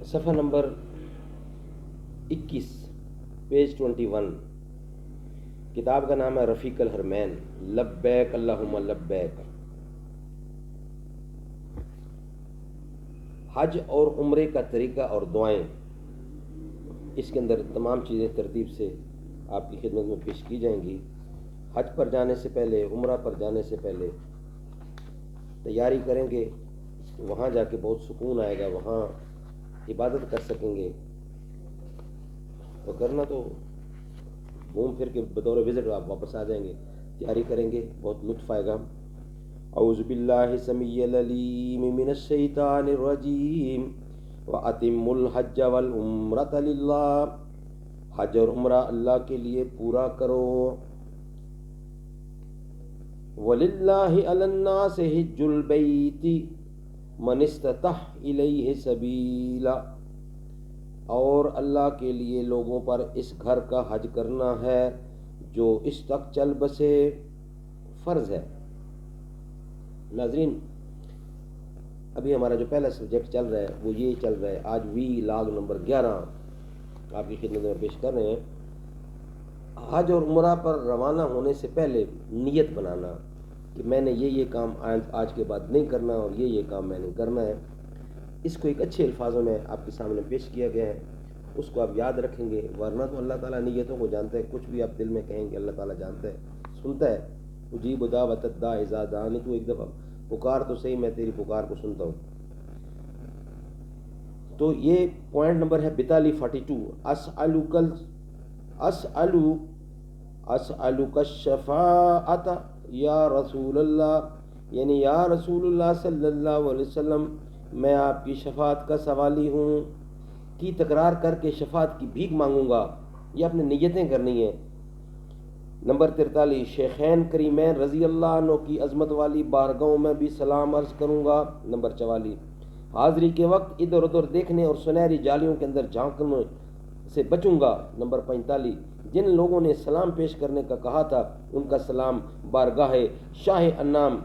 صفحہ number 21 page 21 کتاب کا نام ہے رفیق الحرمین، لبیک اللہم لبیک۔ حج اور عمرے کا طریقہ اور دعائیں، اس کے اندر تمام چیزیں ترتیب سے آپ کی خدمت میں پیش کی جائیں گی۔ حج پر جانے سے پہلے، عمرہ پر جانے سے پہلے تیاری کریں گے، وہاں جا کے بہت سکون آئے گا، وہاں عبادت کر سکیں گے، اور کرنا تو گھوم پھر کے بطور وزٹ آپ واپس آ جائیں گے۔ تیاری کریں گے، بہت لطف آئے گا۔ اعوذ باللہ السمیع العلیم من الشیطان الرجیم وَأَتِمُّوا الْحَجَّ وَالْعُمْرَةَ لِلَّهِ، حج اور عمرہ اللہ کے لیے پورا کرو۔ وَلِلَّهِ عَلَى النَّاسِ حِجُّ الْبَيْتِ مَنِ اسْتَطَاعَ إِلَيْهِ سَبِيلًا، اور اللہ کے لیے لوگوں پر اس گھر کا حج کرنا ہے جو اس تک چل بسے، فرض ہے۔ ناظرین، ابھی ہمارا جو پہلا سبجیکٹ چل رہا ہے وہ یہ چل رہا ہے، آج وی لاگ نمبر 11 آپ کی خدمت میں پیش کر رہے ہیں۔ حج اور عمرہ پر روانہ ہونے سے پہلے نیت بنانا کہ میں نے یہ کام آج کے بعد نہیں کرنا اور یہ کام میں نے کرنا ہے۔ اس کو ایک اچھے الفاظوں میں آپ کے سامنے پیش کیا گیا ہے، اس کو آپ یاد رکھیں گے، ورنہ تو اللہ تعالیٰ نیتوں کو جانتا ہے، کچھ بھی آپ دل میں کہیں گے اللہ تعالیٰ جانتا ہے، سنتا ہے۔ اجیب دعوت الداع اذا دعانی، تو ایک دفعہ پکار تو صحیح، میں تیری پکار کو سنتا ہوں۔ تو یہ پوائنٹ نمبر ہے 42 اسألک الشفاعۃ یا رسول اللہ، یعنی یا رسول اللہ صلی اللہ علیہ وسلم، میں آپ کی شفاعت کا سوالی ہوں، کی تکرار کر کے شفاعت کی بھیک مانگوں گا۔ یہ اپنے نیتیں کرنی ہیں۔ نمبر 43 شیخین کریمین رضی اللہ عنہ کی عظمت والی بارگاہوں میں بھی سلام عرض کروں گا۔ نمبر 44 حاضری کے وقت ادھر ادھر دیکھنے اور سنہری جالیوں کے اندر جھانکنے سے بچوں گا۔ نمبر 45 جن لوگوں نے سلام پیش کرنے کا کہا تھا ان کا سلام بارگاہ شاہ انام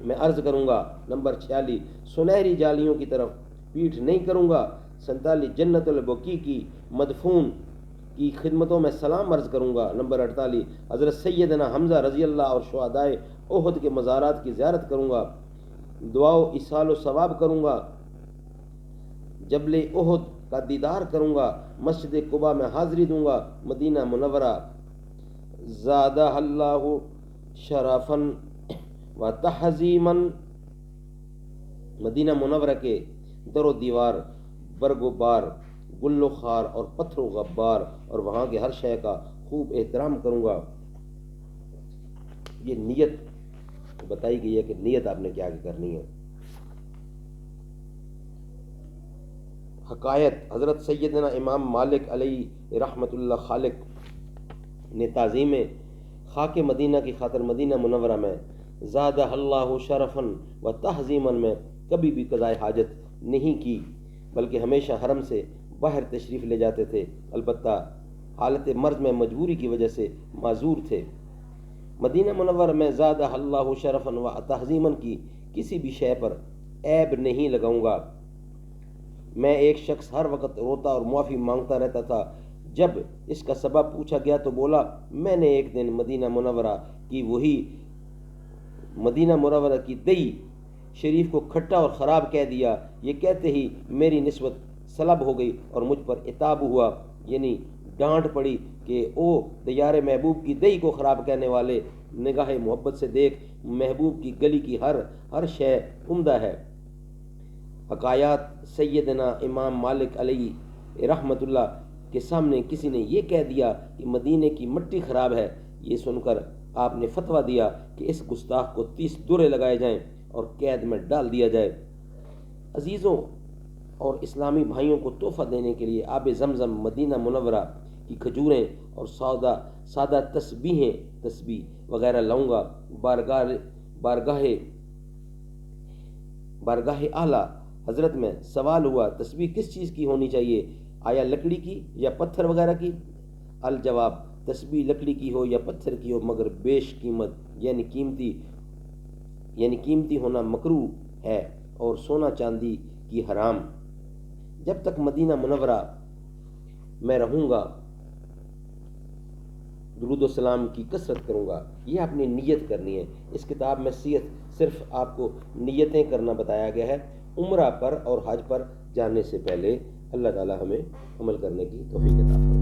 میں عرض کروں گا۔ نمبر 46 سنہری جالیوں کی طرف پیٹھ نہیں کروں گا۔ 47 جنت البقیع کی مدفون کی خدمتوں میں سلام عرض کروں گا۔ نمبر 48 حضرت سیدنا حمزہ رضی اللہ اور شہدائے احد کے مزارات کی زیارت کروں گا، دعا و ایصال و ثواب کروں گا، جبل احد کا دیدار کروں گا، مسجد قباء میں حاضری دوں گا، مدینہ منورہ زادہ اللہ شرفاً و تحظیماً، مدینہ منورہ کے در و دیوار، برگ و بار، گل و خار اور پتھر و غبار، اور وہاں کے ہر شے کا خوب احترام کروں گا۔ یہ نیت بتائی گئی ہے کہ نیت آپ نے کیا کرنی ہے۔ حکایت حضرت سیدنا امام مالک علیہ رحمۃ اللہ خالق نے تعظیم خاک مدینہ کی خاطر مدینہ منورہ میں زادہ اللہ شرفاً و تحظیماً میں کبھی بھی قضائے حاجت نہیں کی، بلکہ ہمیشہ حرم سے باہر تشریف لے جاتے تھے، البتہ حالت مرض میں مجبوری کی وجہ سے معذور تھے۔ مدینہ منورہ میں زادہ اللہ شرفاً و تحظیماً کی کسی بھی شے پر عیب نہیں لگاؤں گا۔ میں ایک شخص ہر وقت روتا اور معافی مانگتا رہتا تھا، جب اس کا سبب پوچھا گیا تو بولا میں نے ایک دن مدینہ منورہ کی دہی شریف کو کھٹا اور خراب کہہ دیا، یہ کہتے ہی میری نسبت سلب ہو گئی اور مجھ پر عتاب ہوا، یعنی ڈانٹ پڑی کہ او دیار محبوب کی دہی کو خراب کہنے والے، نگاہ محبت سے دیکھ، محبوب کی گلی کی ہر شے عمدہ ہے۔ حکایات سیدنا امام مالک علیہ رحمۃ اللہ کے سامنے کسی نے یہ کہہ دیا کہ مدینے کی مٹی خراب ہے، یہ سن کر آپ نے فتویٰ دیا کہ اس گستاخ کو 30 دورے لگائے جائیں اور قید میں ڈال دیا جائے۔ عزیزوں اور اسلامی بھائیوں کو تحفہ دینے کے لیے آب زمزم، مدینہ منورہ کی کھجوریں اور سادہ تسبیح وغیرہ لاؤں گا۔ بارگاہ اعلیٰ حضرت میں سوال ہوا تسبیح کس چیز کی ہونی چاہیے، آیا لکڑی کی یا پتھر وغیرہ کی؟ الجواب تسبیح لکڑی کی ہو یا پتھر کی ہو، مگر بیش قیمت یعنی قیمتی ہونا مکروہ ہے، اور سونا چاندی کی حرام۔ جب تک مدینہ منورہ میں رہوں گا درود و سلام کی کثرت کروں گا. یہ اپنی نیت کرنی ہے. اس کتاب میں صرف آپ کو نیتیں کرنا بتایا گیا ہے. عمرہ پر اور حج پر جانے سے پہلے اللہ تعالی ہمیں عمل کرنے کی توفیق عطا فرمائے.